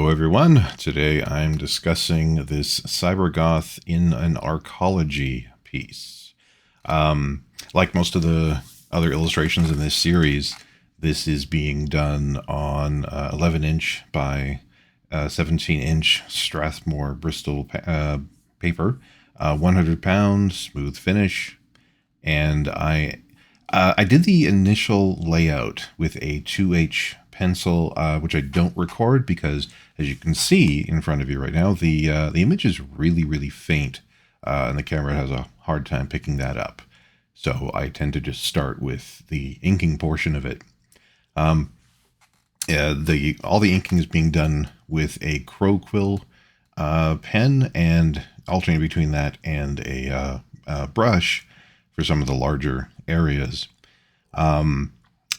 Hello everyone, today I'm discussing this Cybergoth in an Arcology piece. Like most of the other illustrations in this series, this is being done on 11-inch by 17-inch Strathmore Bristol paper, 100 pounds, smooth finish, and I did the initial layout with a 2H pencil, which I don't record because, as you can see in front of you right now, the image is really faint, and the camera has a hard time picking that up. So I tend to just start with the inking portion of it. All the inking is being done with a Crowquill pen, and alternating between that and a brush for some of the larger areas.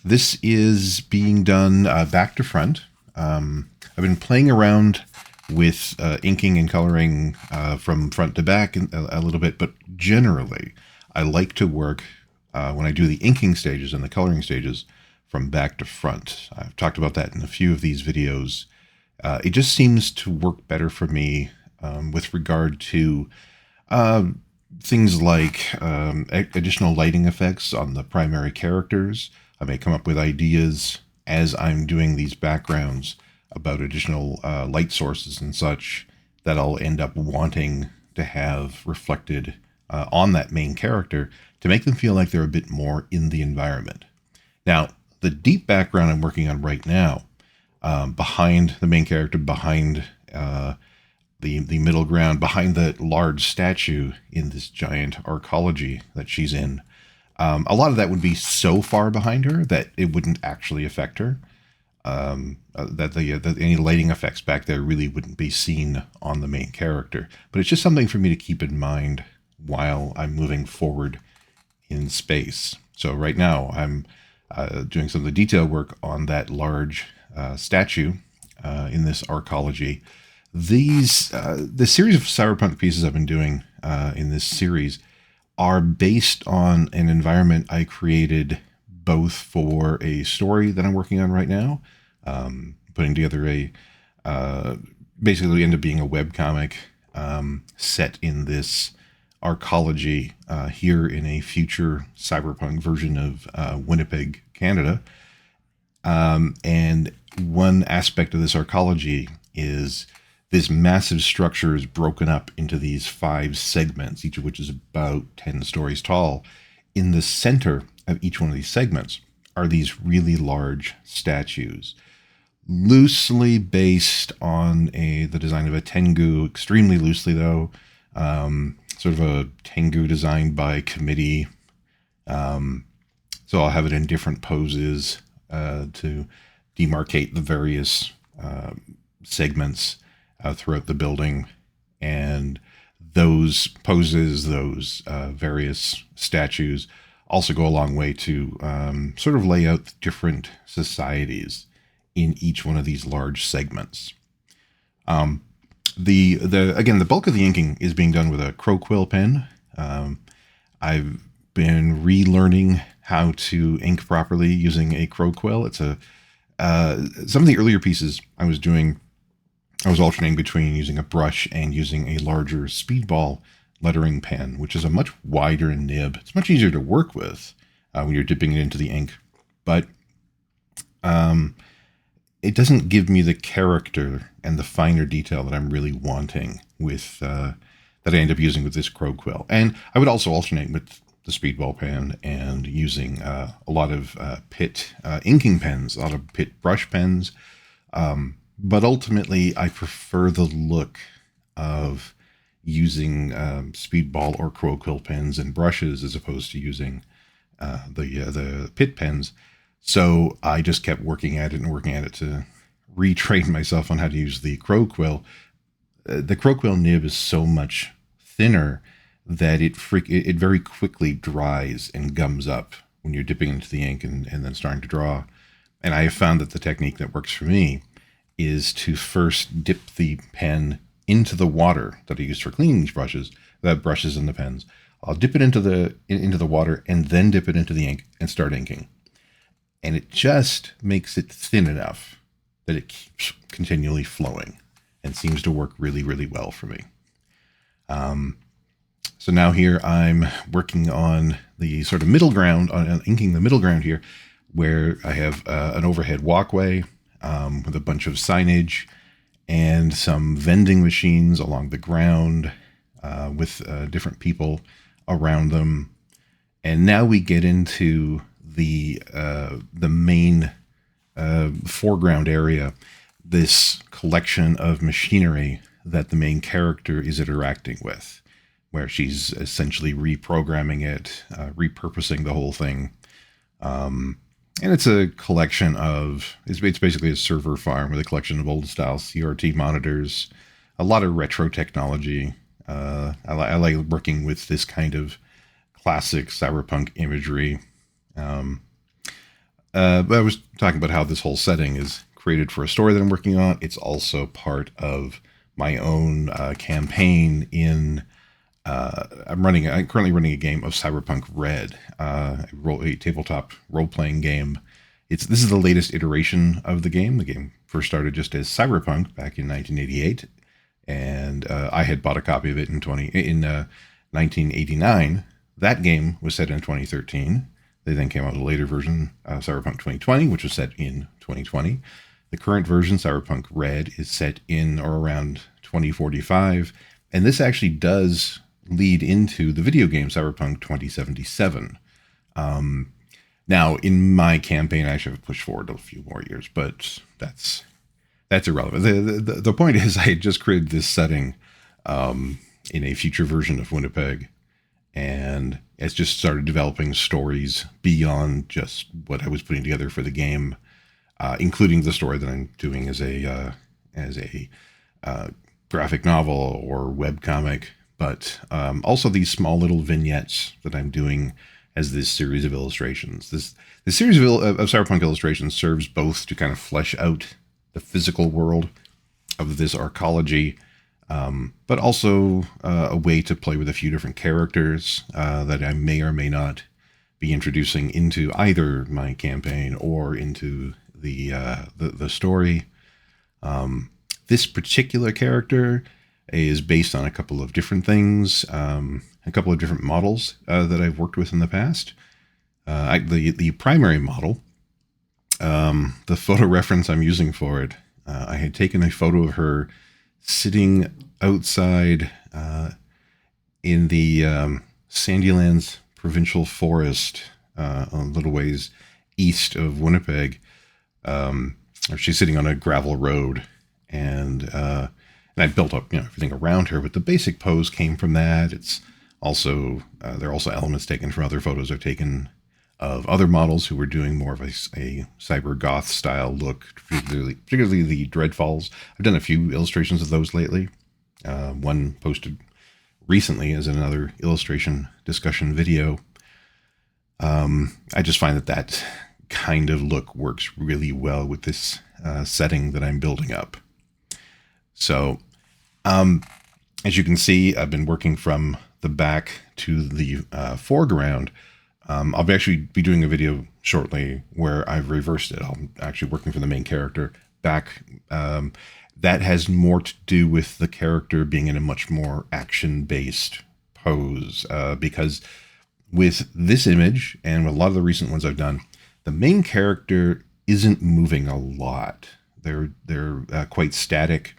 This is being done back to front. I've been playing around with inking and coloring from front to back a little bit, but generally I like to work when I do the inking stages and the coloring stages from back to front. I've talked about that in a few of these videos. It just seems to work better for me with regard to things like additional lighting effects on the primary characters. I may come up with ideas as I'm doing these backgrounds about additional light sources and such that I'll end up wanting to have reflected on that main character to make them feel like they're a bit more in the environment. Now, the deep background I'm working on right now, behind the main character, behind the middle ground, behind the large statue in this giant arcology that she's in, a lot of that would be so far behind her that it wouldn't actually affect her. That any lighting effects back there really wouldn't be seen on the main character. But it's just something for me to keep in mind while I'm moving forward in space. So right now I'm doing some of the detail work on that large statue in this arcology. The series of cyberpunk pieces I've been doing in this series are based on an environment I created both for a story that I'm working on right now, putting together basically end up being a webcomic set in this arcology here in a future cyberpunk version of Winnipeg, Canada. And one aspect of this arcology is this massive structure is broken up into these 5 segments, each of which is about 10 stories tall. In the center of each one of these segments are these really large statues, loosely based on the design of a Tengu, extremely loosely though, sort of a Tengu designed by committee. So I'll have it in different poses to demarcate the various segments throughout the building, and those poses, those various statues also go a long way to sort of lay out different societies in each one of these large segments. Again, the bulk of the inking is being done with a Crowquill pen. I've been relearning how to ink properly using a Crowquill. It's some of the earlier pieces I was alternating between using a brush and using a larger Speedball lettering pen, which is a much wider nib. It's much easier to work with when you're dipping it into the ink, but it doesn't give me the character and the finer detail that I'm really wanting with that I end up using with this Crowquill. And I would also alternate with the Speedball pen and using a lot of Pitt inking pens, a lot of Pitt brush pens. But ultimately, I prefer the look of using Speedball or Crowquill pens and brushes as opposed to using the Pitt pens. So I just kept working at it to retrain myself on how to use the Crowquill. The Crowquill nib is so much thinner that it very quickly dries and gums up when you're dipping into the ink and then starting to draw. And I have found that the technique that works for me is to first dip the pen into the water that I use for cleaning these brushes and the pens. I'll dip it into the water and then dip it into the ink and start inking. And it just makes it thin enough but it keeps continually flowing and seems to work really, really well for me. So now here I'm working on the sort of middle ground, on inking the middle ground here, where I have an overhead walkway with a bunch of signage and some vending machines along the ground with different people around them. And now we get into the main foreground area, this collection of machinery that the main character is interacting with, where she's essentially reprogramming it, repurposing the whole thing. And it's a collection of, it's basically a server farm with a collection of old style CRT monitors, a lot of retro technology. I like working with this kind of classic cyberpunk imagery. But I was talking about how this whole setting is created for a story that I'm working on. It's also part of my own campaign in, I'm currently running a game of Cyberpunk Red, a tabletop role-playing game. This is the latest iteration of the game. The game first started just as Cyberpunk back in 1988, and I had bought a copy of it in 1989. That game was set in 2013. They then came out with a later version, Cyberpunk 2020, which was set in 2020. The current version, Cyberpunk Red, is set in or around 2045, and this actually does lead into the video game Cyberpunk 2077. Now, in my campaign, I actually have pushed forward a few more years, but that's irrelevant. The point is, I had just created this setting in a future version of Winnipeg, and it's just started developing stories beyond just what I was putting together for the game, including the story that I'm doing as a graphic novel or webcomic, but also these small little vignettes that I'm doing as this series of illustrations. This series of Cyberpunk illustrations serves both to kind of flesh out the physical world of this Arcology, but also a way to play with a few different characters that I may or may not be introducing into either my campaign or into the story. This particular character is based on a couple of different things, a couple of different models that I've worked with in the past. The primary model, the photo reference I'm using for it, I had taken a photo of her sitting outside in the Sandylands Provincial Forest, a little ways east of Winnipeg. She's sitting on a gravel road, and I built up everything around her, but the basic pose came from that. It's also there are also elements taken from other photos I've taken of other models who were doing more of a Cybergoth style look, particularly the Dreadfalls. I've done a few illustrations of those lately. One posted recently as another illustration discussion video. I just find that kind of look works really well with this setting that I'm building up. So, as you can see, I've been working from the back to the foreground. I'll actually be doing a video shortly where I've reversed it. I'm actually working for the main character back. That has more to do with the character being in a much more action-based pose, because with this image and with a lot of the recent ones I've done, the main character isn't moving a lot. They're quite static,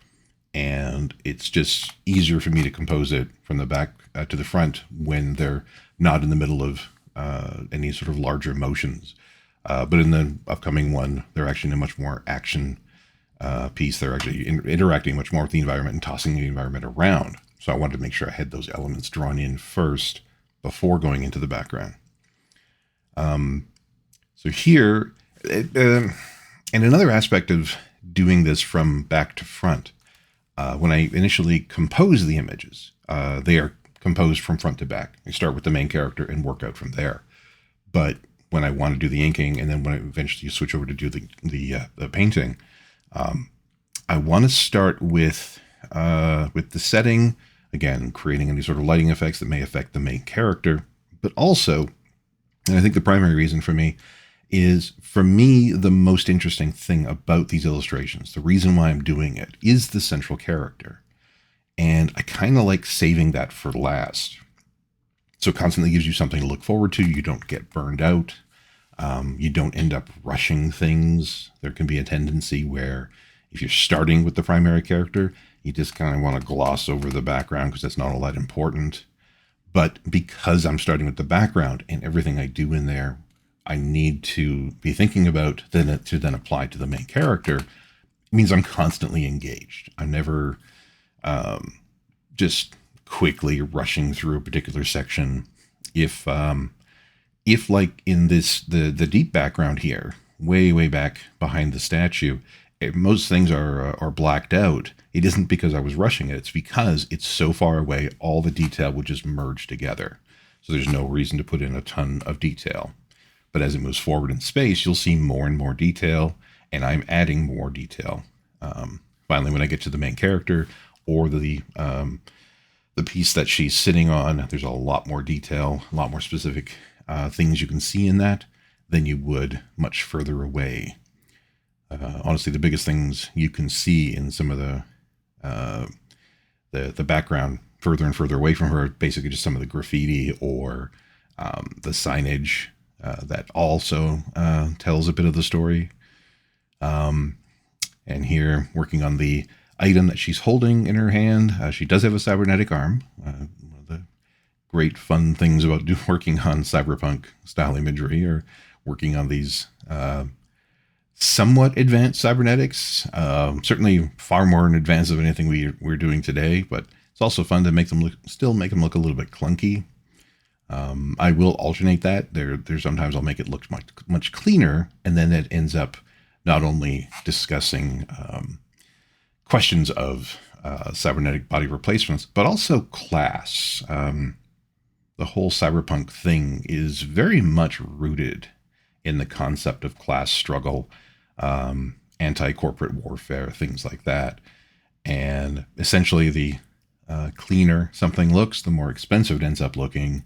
and it's just easier for me to compose it from the back to the front when they're not in the middle of any sort of larger motions. But in the upcoming one, they're actually in a much more action piece. They're actually interacting much more with the environment and tossing the environment around. So I wanted to make sure I had those elements drawn in first before going into the background. So here, and another aspect of doing this from back to front, when I initially compose the images, they are composed from front to back. I start with the main character and work out from there. But when I want to do the inking, and then when I eventually switch over to do the painting, I want to start with the setting, again, creating any sort of lighting effects that may affect the main character, but also, and I think the primary reason for me is, for me, the most interesting thing about these illustrations, the reason why I'm doing it, is the central character. And I kind of like saving that for last. So it constantly gives you something to look forward to. You don't get burned out. You don't end up rushing things. There can be a tendency where if you're starting with the primary character, you just kind of want to gloss over the background because that's not all that important. But because I'm starting with the background and everything I do in there, I need to be thinking about to then apply to the main character. It means I'm constantly engaged. I'm never just quickly rushing through a particular section. If like in this, the deep background here, way back behind the statue, most things are blacked out. It isn't because I was rushing it. It's because it's so far away, all the detail would just merge together. So there's no reason to put in a ton of detail. But as it moves forward in space, you'll see more and more detail, and I'm adding more detail. Finally, when I get to the main character or the piece that she's sitting on, there's a lot more detail, a lot more specific things you can see in that than you would much further away. Honestly, the biggest things you can see in some of the background further and further away from her, basically just some of the graffiti or the signage that also tells a bit of the story. And here, working on the item that she's holding in her hand, she does have a cybernetic arm. One of the great fun things about working on cyberpunk style imagery or working on these somewhat advanced cybernetics, certainly far more in advance of anything we're doing today, but it's also fun to make them look a little bit clunky. I will alternate that. There's sometimes I'll make it look much cleaner, and then it ends up not only discussing questions of cybernetic body replacements, but also class. The whole cyberpunk thing is very much rooted in the concept of class struggle, anti-corporate warfare, things like that. And essentially the cleaner something looks, the more expensive it ends up looking.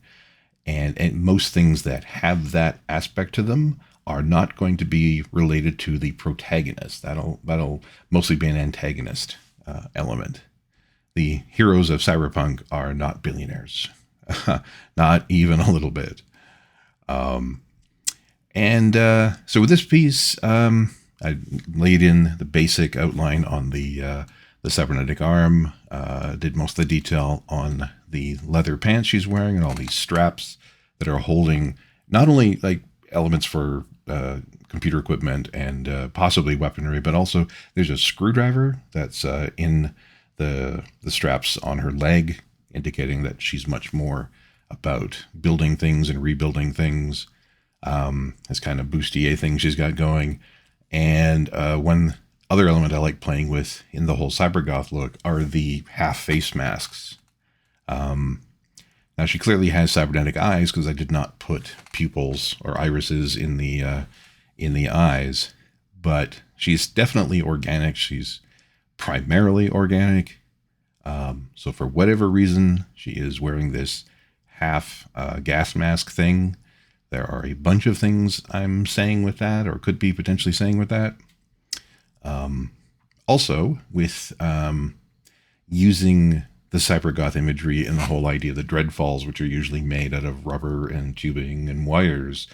And most things that have that aspect to them are not going to be related to the protagonist. That'll mostly be an antagonist element. The heroes of cyberpunk are not billionaires, not even a little bit. So with this piece, I laid in the basic outline on the cybernetic arm, did most of the detail on the leather pants she's wearing and all these straps that are holding not only like elements for computer equipment and possibly weaponry, but also there's a screwdriver that's in the straps on her leg, indicating that she's much more about building things and rebuilding things. This kind of bustier thing she's got going. And one other element I like playing with in the whole Cybergoth look are the half face masks. Now she clearly has cybernetic eyes because I did not put pupils or irises in the eyes, but she's definitely organic. She's primarily organic. So for whatever reason, she is wearing this half gas mask thing. There are a bunch of things I'm saying with that, or could be potentially saying with that. Also, with using the Cybergoth imagery and the whole idea of the dreadfalls, which are usually made out of rubber and tubing and wires,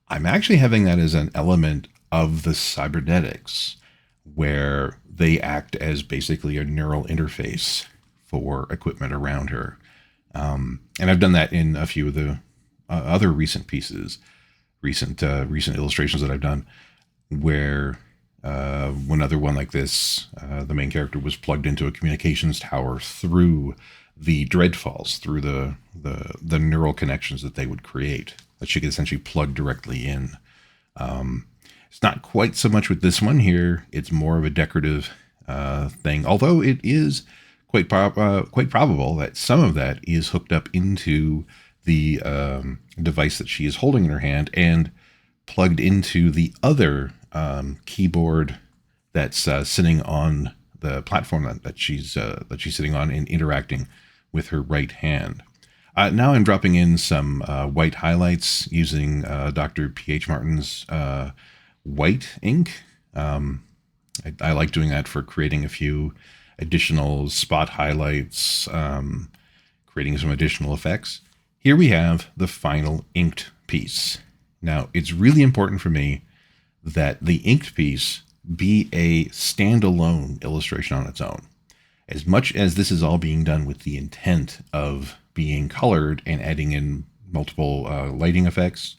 I'm actually having that as an element of the cybernetics, where they act as basically a neural interface for equipment around her. And I've done that in a few of the other recent pieces, recent illustrations that I've done, where one other one like this, the main character was plugged into a communications tower through the dreadfalls, through the neural connections that they would create, that she could essentially plug directly in. It's not quite so much with this one here. It's more of a decorative thing, although it is quite probable that some of that is hooked up into the device that she is holding in her hand and plugged into the other keyboard that's sitting on the platform that she's sitting on and interacting with her right hand. Now I'm dropping in some white highlights using Dr. P.H. Martin's white ink. I like doing that for creating a few additional spot highlights, creating some additional effects. Here we have the final inked piece. Now, it's really important for me that the inked piece be a standalone illustration on its own. As much as this is all being done with the intent of being colored and adding in multiple lighting effects,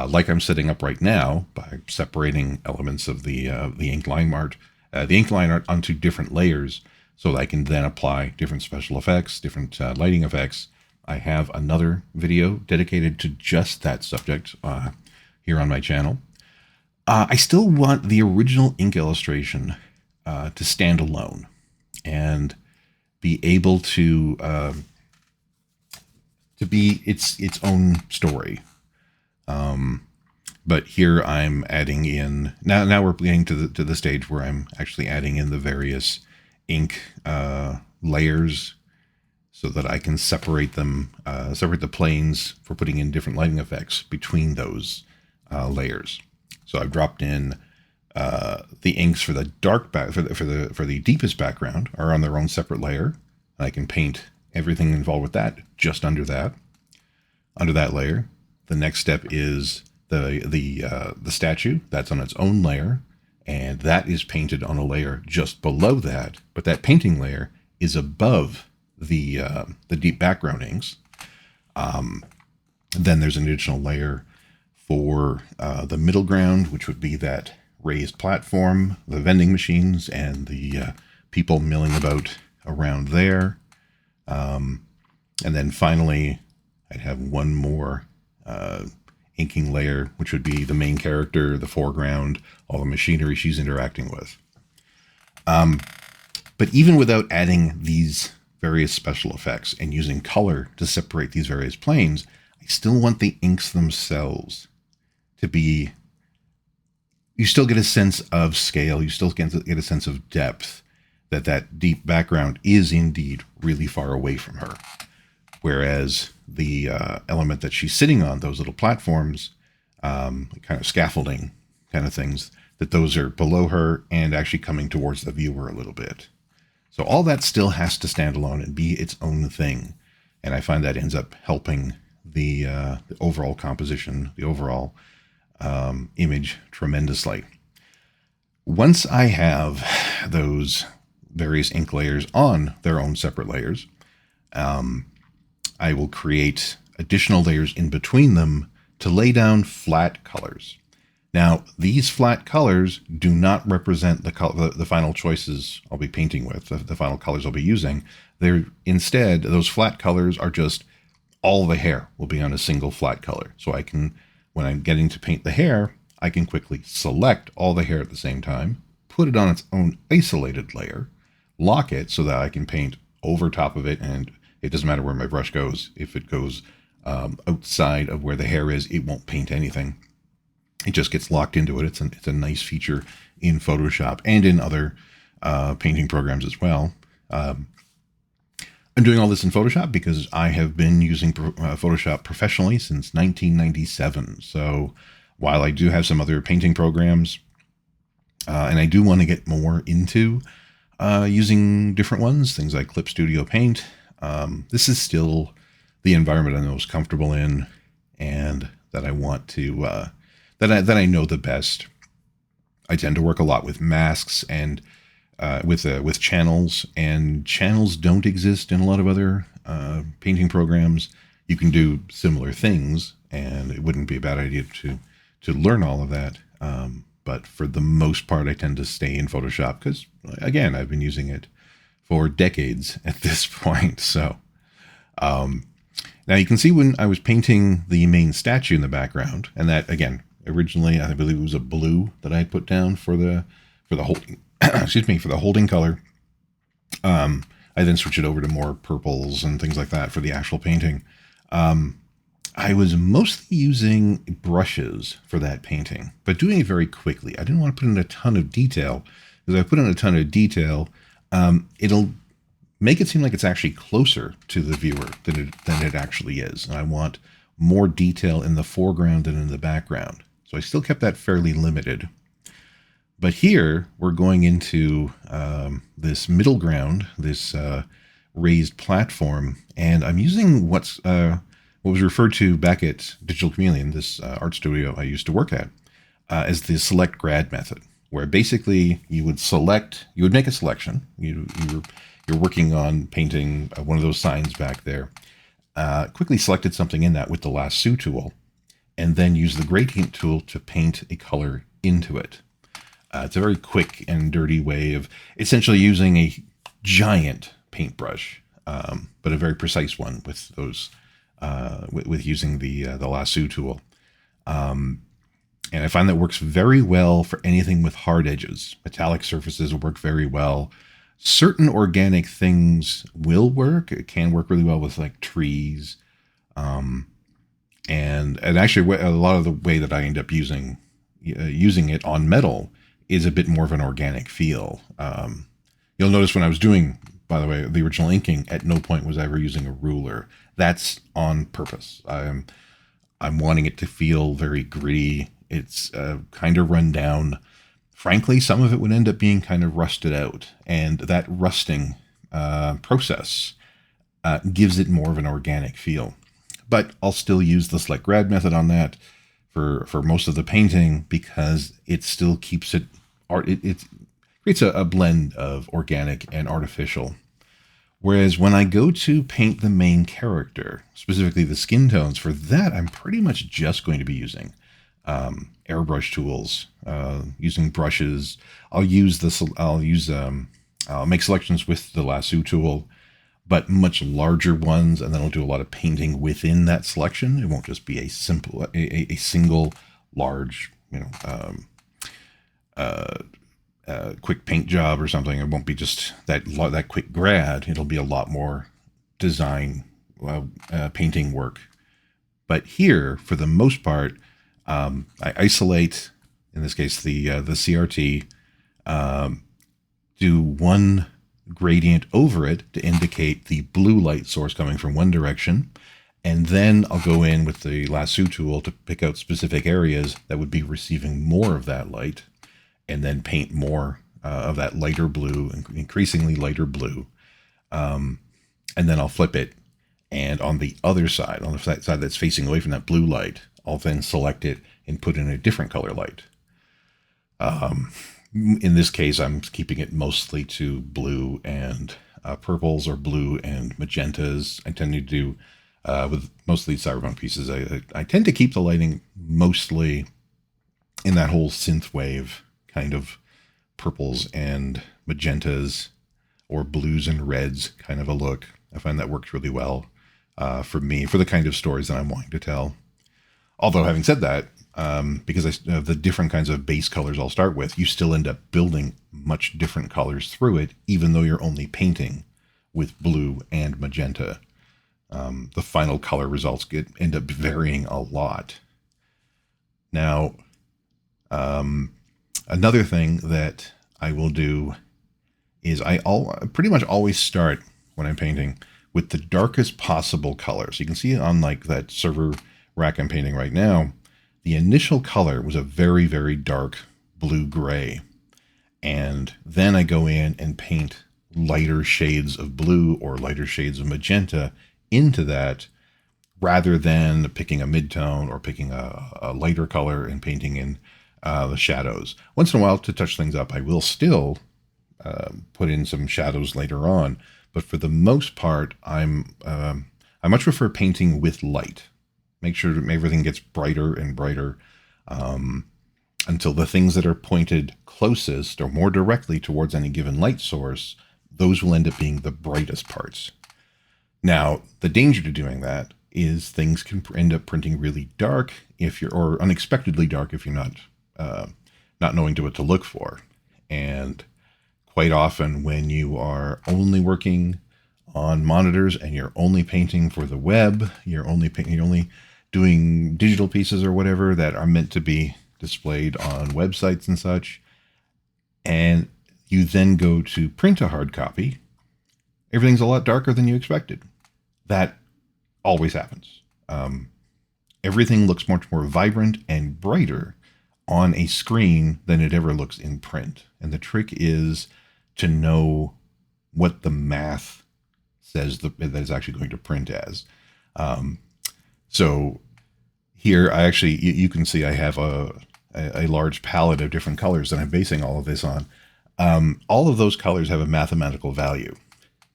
like I'm setting up right now by separating elements of the ink line art, onto different layers, so that I can then apply different special effects, different lighting effects. I have another video dedicated to just that subject here on my channel. I still want the original ink illustration to stand alone and be able to be its own story. But here I'm adding in now we're getting to the stage where I'm actually adding in the various ink layers so that I can separate them, separate the planes for putting in different lighting effects between those layers. So I've dropped in the inks for the dark for the deepest background are on their own separate layer. And I can paint everything involved with that just under that layer. The next step is the statue. That's on its own layer, and that is painted on a layer just below that. But that painting layer is above the deep background inks. Then there's an additional layer for the middle ground, which would be that raised platform, the vending machines, and the people milling about around there. And then finally, I'd have one more inking layer, which would be the main character, the foreground, all the machinery she's interacting with. But even without adding these various special effects and using color to separate these various planes, I still want the inks themselves to be, you still get a sense of scale, you still get a sense of depth, that deep background is indeed really far away from her. Whereas the element that she's sitting on, those little platforms, kind of scaffolding kind of things, that those are below her and actually coming towards the viewer a little bit. So all that still has to stand alone and be its own thing. And I find that ends up helping the overall composition, the overall image tremendously. Once I have those various ink layers on their own separate layers, I will create additional layers in between them to lay down flat colors. Now, these flat colors do not represent the final choices I'll be painting with, the final colors I'll be using. They're instead, those flat colors are just all the hair will be on a single flat color. So I can, when I'm getting to paint the hair, I can quickly select all the hair at the same time, put it on its own isolated layer, lock it so that I can paint over top of it, and it doesn't matter where my brush goes. If it goes outside of where the hair is, it won't paint anything. It just gets locked into it. It's a nice feature in Photoshop and in other painting programs as well. I'm doing all this in Photoshop because I have been using Photoshop professionally since 1997. So while I do have some other painting programs, and I do want to get more into using different ones, things like Clip Studio Paint, this is still the environment I'm most comfortable in, and that I want to that I know the best. I tend to work a lot with masks and with channels, and channels don't exist in a lot of other painting programs. You can do similar things, and it wouldn't be a bad idea to learn all of that. But for the most part, I tend to stay in Photoshop because, again, I've been using it for decades at this point. So now you can see when I was painting the main statue in the background, and that, again, originally I believe it was a blue that I had put down for the holding excuse me, for the holding color. I then switched it over to more purples and things like that for the actual painting. I was mostly using brushes for that painting, but doing it very quickly. I didn't want to put in a ton of detail, because if I put in a ton of detail, it'll make it seem like it's actually closer to the viewer than it actually is. And I want more detail in the foreground than in the background. So I still kept that fairly limited. But here we're going into this middle ground, this raised platform, and I'm using what was referred to back at Digital Chameleon, this art studio I used to work at, as the select grad method, where basically you would make a selection. You're working on painting one of those signs back there. Quickly selected something in that with the lasso tool, and then use the gradient tool to paint a color into it. It's a very quick and dirty way of essentially using a giant paintbrush, but a very precise one with those with using the lasso tool. And I find that works very well for anything with hard edges. Metallic surfaces work very well. Certain organic things will work. It can work really well with like trees. And actually a lot of the way that I end up using it on metal is a bit more of an organic feel. You'll notice when I was doing, by the way, the original inking, at no point was I ever using a ruler. That's on purpose. I'm wanting it to feel very gritty. It's kind of run down. Frankly, some of it would end up being kind of rusted out, and that rusting process gives it more of an organic feel. But I'll still use the select grad method on that for most of the painting, because it still keeps it creates a blend of organic and artificial. Whereas when I go to paint the main character, specifically the skin tones, for that I'm pretty much just going to be using airbrush tools, using brushes. I'll make selections with the lasso tool, but much larger ones, and then I'll do a lot of painting within that selection. It won't just be a single large, quick paint job or something. It won't be just that quick grad. It'll be a lot more design, painting work. But here, for the most part, I isolate, in this case, the CRT, do one gradient over it to indicate the blue light source coming from one direction. And then I'll go in with the lasso tool to pick out specific areas that would be receiving more of that light, and then paint more of that lighter blue, increasingly lighter blue. And then I'll flip it. And on the other side, on the side that's facing away from that blue light, I'll then select it and put in a different color light. In this case, I'm keeping it mostly to blue and purples, or blue and magentas. I tend to do, with most of these Cyberpunk pieces, I tend to keep the lighting mostly in that whole synthwave kind of purples and magentas, or blues and reds kind of a look. I find that works really well for me, for the kind of stories that I'm wanting to tell. Although, having said that, because of the different kinds of base colors I'll start with, you still end up building much different colors through it, even though you're only painting with blue and magenta. The final color results end up varying a lot. Now, another thing that I will do is I pretty much always start when I'm painting with the darkest possible color. So you can see on like that server rack I'm painting right now, the initial color was a very, very dark blue-gray. And then I go in and paint lighter shades of blue or lighter shades of magenta into that, rather than picking a mid-tone or picking a lighter color and painting in the shadows. Once in a while, to touch things up, I will still put in some shadows later on. But for the most part, I much prefer painting with light. Make sure that everything gets brighter and brighter until the things that are pointed closest or more directly towards any given light source, those will end up being the brightest parts. Now, the danger to doing that is things can end up printing really dark or unexpectedly dark if you're not knowing what to look for. And quite often, when you are only working on monitors and you're only painting for the web, you're only doing digital pieces or whatever that are meant to be displayed on websites and such, and you then go to print a hard copy, everything's a lot darker than you expected. That always happens. Everything looks much more vibrant and brighter on a screen than it ever looks in print. And the trick is to know what the math says that is actually going to print as. So here, I actually, you can see I have a large palette of different colors that I'm basing all of this on. All of those colors have a mathematical value.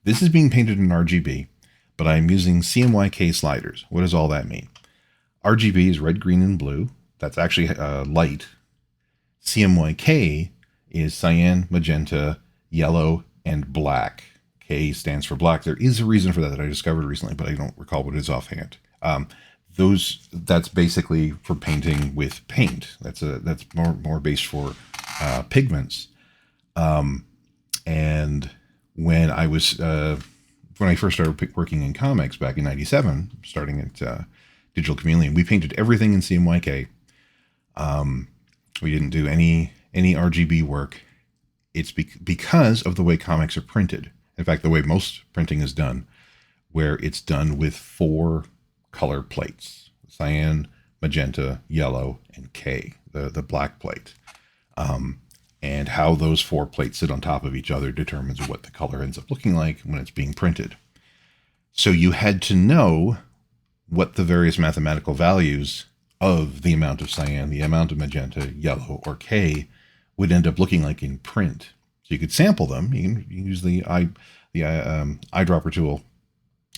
This is being painted in RGB, but I'm using CMYK sliders. What does all that mean? RGB is red, green, and blue. That's actually light. CMYK is cyan, magenta, yellow, and black. K stands for black. There is a reason for that I discovered recently, but I don't recall what it is offhand. That's basically for painting with paint. That's more based for pigments. And when I first started working in comics back in '97, starting at Digital Chameleon, we painted everything in CMYK. We didn't do any RGB work. It's because of the way comics are printed. In fact, the way most printing is done, where it's done with 4 color plates: cyan, magenta, yellow, and K, the black plate. And how those 4 plates sit on top of each other determines what the color ends up looking like when it's being printed. So you had to know what the various mathematical values of the amount of cyan, the amount of magenta, yellow, or K would end up looking like in print. So you could sample them. You can use the eyedropper tool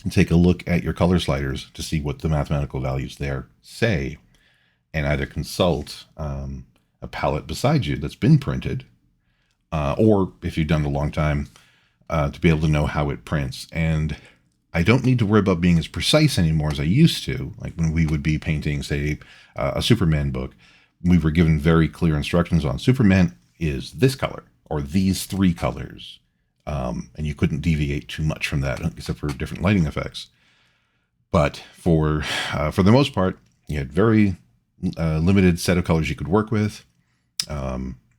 and take a look at your color sliders to see what the mathematical values there say, and either consult a palette beside you that's been printed, or if you've done it a long time, to be able to know how it prints. And I don't need to worry about being as precise anymore as I used to. Like when we would be painting, say, a Superman book, we were given very clear instructions on Superman is this color or these 3 colors. And you couldn't deviate too much from that, except for different lighting effects. But for the most part, you had very limited set of colors you could work with,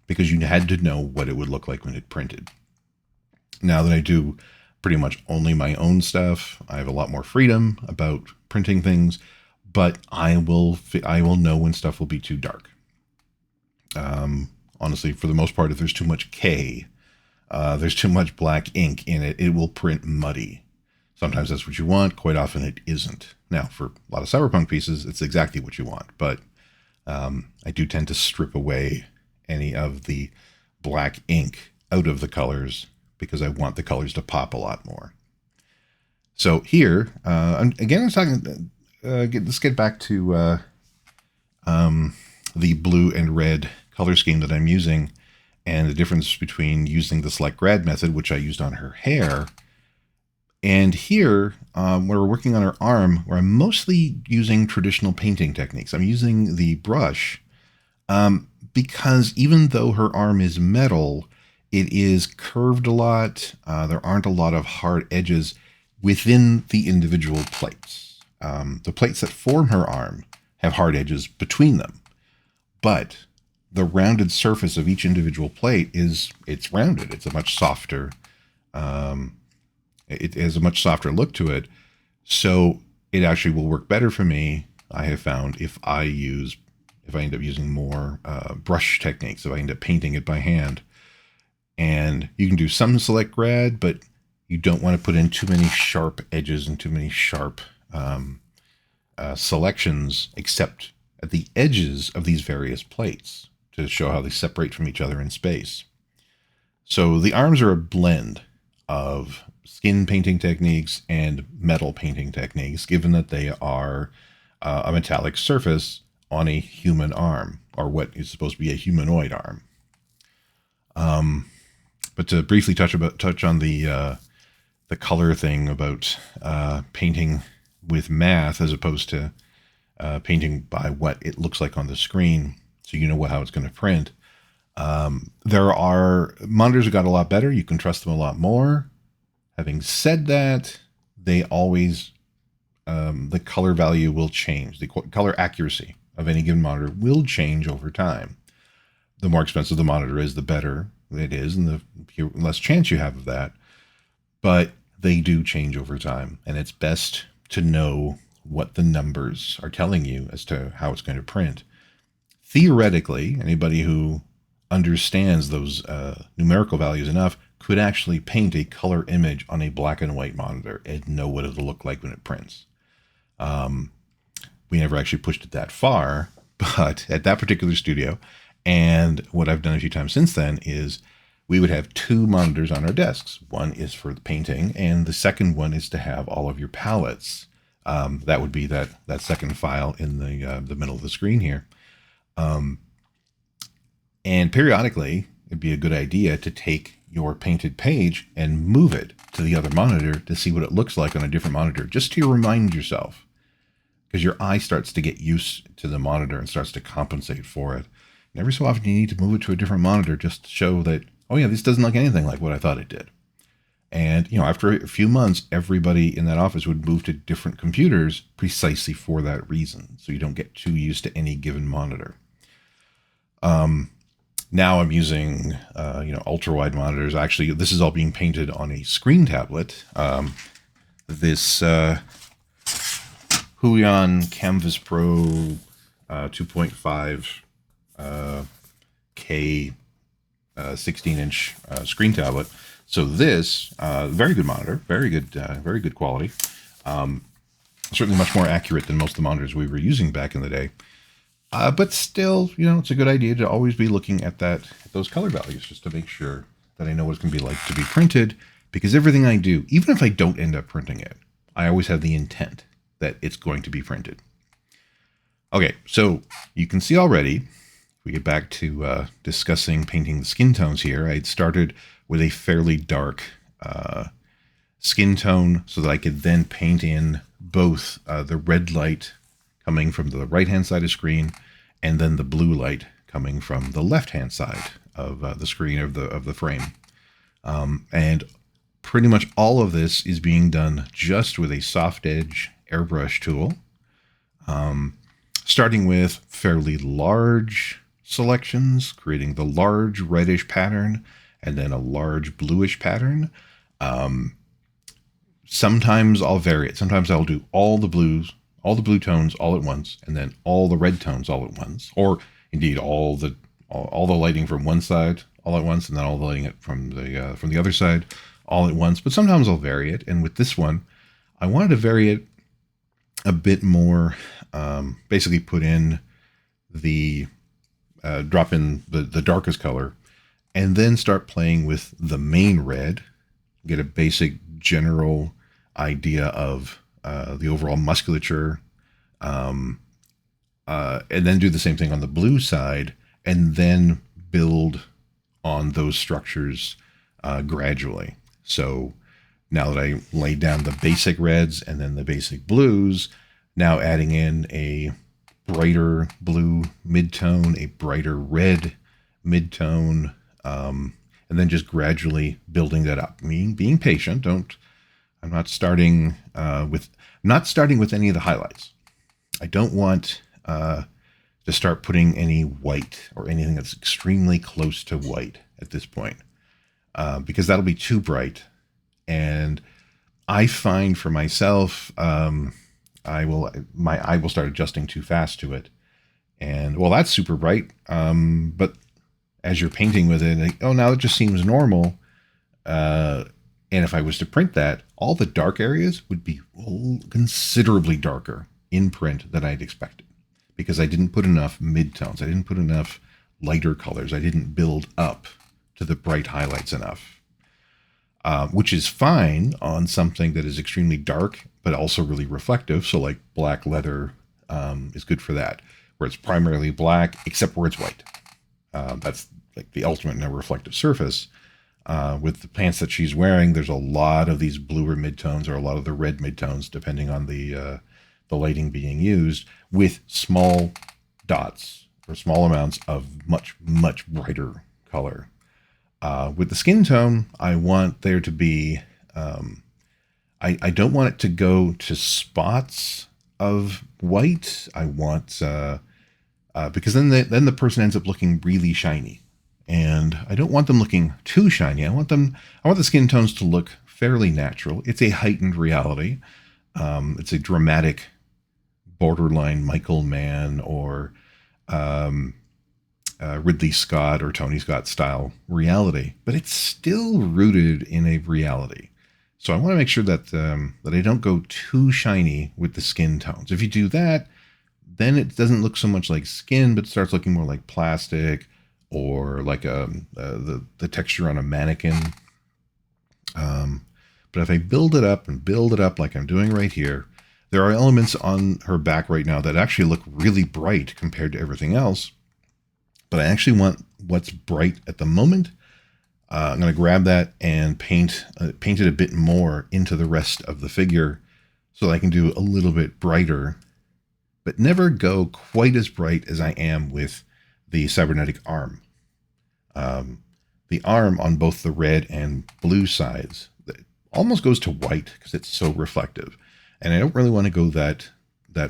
because you had to know what it would look like when it printed. Now that I do pretty much only my own stuff, I have a lot more freedom about printing things, but I will know when stuff will be too dark. Honestly, for the most part, if there's too much K, there's too much black ink in it, it will print muddy. Sometimes that's what you want. Quite often it isn't. Now, for a lot of cyberpunk pieces, it's exactly what you want. But I do tend to strip away any of the black ink out of the colors because I want the colors to pop a lot more. So here, again, I was talking, let's get back to the blue and red color scheme that I'm using, and the difference between using the select grad method, which I used on her hair, and here, when we're working on her arm, where I'm mostly using traditional painting techniques. I'm using the brush, because even though her arm is metal, it is curved a lot. There aren't a lot of hard edges within the individual plates. The plates that form her arm have hard edges between them, but the rounded surface of each individual plate it's rounded. It's a much softer, it has a much softer look to it. So it actually will work better for me, I have found, if I end up using more brush techniques, if I end up painting it by hand. And you can do some select grad, but you don't want to put in too many sharp edges and too many sharp selections, except at the edges of these various plates, to show how they separate from each other in space. So the arms are a blend of skin painting techniques and metal painting techniques, given that they are a metallic surface on a human arm, or what is supposed to be a humanoid arm. But to briefly touch on the color thing about painting with math as opposed to painting by what it looks like on the screen, so you know how it's going to print. There are monitors that got a lot better. You can trust them a lot more. Having said that, they always, the color value will change. The color accuracy of any given monitor will change over time. The more expensive the monitor is, the better it is, and the less chance you have of that. But they do change over time, and it's best to know what the numbers are telling you as to how it's going to print. Theoretically, anybody who understands those numerical values enough could actually paint a color image on a black and white monitor and know what it'll look like when it prints. We never actually pushed it that far, but at that particular studio, and what I've done a few times since then, is we would have two monitors on our desks. One is for the painting, and the second one is to have all of your palettes. That would be that second file in the middle of the screen here. And periodically, it'd be a good idea to take your painted page and move it to the other monitor to see what it looks like on a different monitor, just to remind yourself, because your eye starts to get used to the monitor and starts to compensate for it. And every so often you need to move it to a different monitor just to show that, oh yeah, this doesn't look anything like what I thought it did. And, after a few months, everybody in that office would move to different computers precisely for that reason. So you don't get too used to any given monitor. Now I'm using, ultra-wide monitors. Actually, this is all being painted on a screen tablet. This Huion Kamvas Pro 2.5 K 16-inch screen tablet. So this, very good monitor, very good quality. Certainly much more accurate than most of the monitors we were using back in the day. But still, it's a good idea to always be looking at those color values just to make sure that I know what it's going to be like to be printed, because everything I do, even if I don't end up printing it, I always have the intent that it's going to be printed. Okay, so you can see already, if we get back to discussing painting the skin tones here, I'd started with a fairly dark skin tone so that I could then paint in both the red light coming from the right-hand side of the screen, and then the blue light coming from the left-hand side of the screen of the frame. And pretty much all of this is being done just with a soft edge airbrush tool, starting with fairly large selections, creating the large reddish pattern, and then a large bluish pattern. Sometimes I'll vary it. Sometimes I'll do all the blue tones all at once, and then all the red tones all at once, or indeed all the lighting from one side all at once, and then all the lighting from the other side all at once. But sometimes I'll vary it, and with this one, I wanted to vary it a bit more. Basically, put in drop in the darkest color, and then start playing with the main red, get a basic general idea of the overall musculature, and then do the same thing on the blue side, and then build on those structures gradually. So now that I laid down the basic reds and then the basic blues, now adding in a brighter blue midtone, a brighter red midtone, and then just gradually building that up. Being patient. I'm not starting with any of the highlights. I don't want to start putting any white or anything that's extremely close to white at this point, because that'll be too bright. And I find for myself, my eye will start adjusting too fast to it. And well, that's super bright. But as you're painting with it, now it just seems normal. And if I was to print that, all the dark areas would be considerably darker in print than I'd expected, because I didn't put enough midtones. I didn't put enough lighter colors. I didn't build up to the bright highlights enough, which is fine on something that is extremely dark, but also really reflective. So like black leather is good for that, where it's primarily black, except where it's white. That's like the ultimate in a reflective surface. With the pants that she's wearing, there's a lot of these bluer midtones or a lot of the red midtones, depending on the lighting being used, with small dots or small amounts of much, much brighter color. With the skin tone, I want there to be, I don't want it to go to spots of white. I want, because then the person ends up looking really shiny. And I don't want them looking too shiny. I want the skin tones to look fairly natural. It's a heightened reality. It's a dramatic, borderline Michael Mann or Ridley Scott or Tony Scott style reality, but it's still rooted in a reality. So I want to make sure that that I don't go too shiny with the skin tones. If you do that, then it doesn't look so much like skin, but starts looking more like plastic or like the texture on a mannequin. But if I build it up and build it up like I'm doing right here, there are elements on her back right now that actually look really bright compared to everything else. But I actually want what's bright at the moment. I'm going to grab that and paint it a bit more into the rest of the figure so that I can do a little bit brighter, but never go quite as bright as I am with the cybernetic arm. The arm on both the red and blue sides almost goes to white because it's so reflective. And I don't really want to go that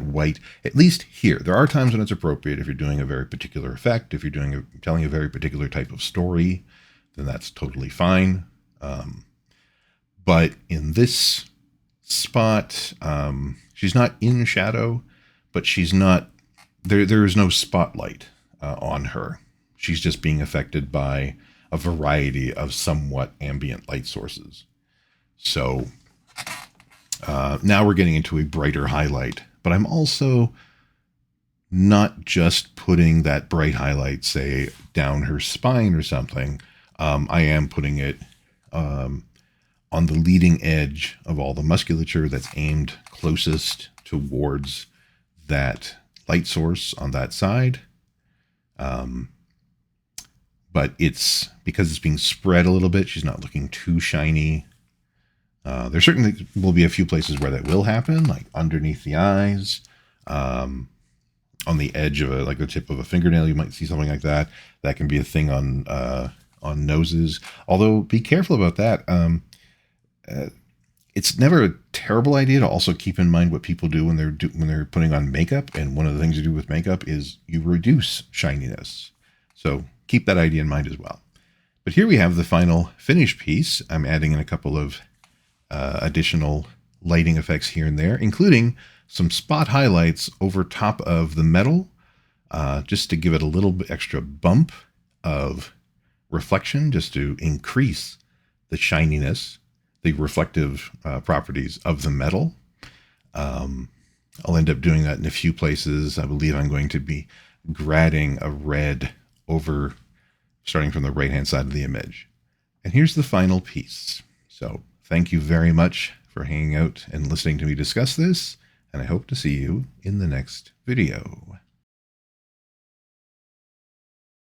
white, at least here. There are times when it's appropriate if you're doing a very particular effect, if you're telling a very particular type of story, then that's totally fine. But in this spot, she's not in shadow, but she's not, there is no spotlight on her. She's just being affected by a variety of somewhat ambient light sources. So now we're getting into a brighter highlight, but I'm also not just putting that bright highlight, say, down her spine or something. I am putting it on the leading edge of all the musculature that's aimed closest towards that light source on that side. But because it's being spread a little bit, she's not looking too shiny. There certainly will be a few places where that will happen, like underneath the eyes, on the edge of like the tip of a fingernail. You might see something like that. That can be a thing on noses. Although be careful about that. It's never a terrible idea to also keep in mind what people do when they're putting on makeup. And one of the things you do with makeup is you reduce shininess. So keep that idea in mind as well. But here we have the final finished piece. I'm adding in a couple of additional lighting effects here and there, including some spot highlights over top of the metal, just to give it a little bit extra bump of reflection, just to increase the shininess, the reflective properties of the metal. I'll end up doing that in a few places. I believe I'm going to be gradding a red over, starting from the right-hand side of the image. And here's the final piece. So thank you very much for hanging out and listening to me discuss this, and I hope to see you in the next video.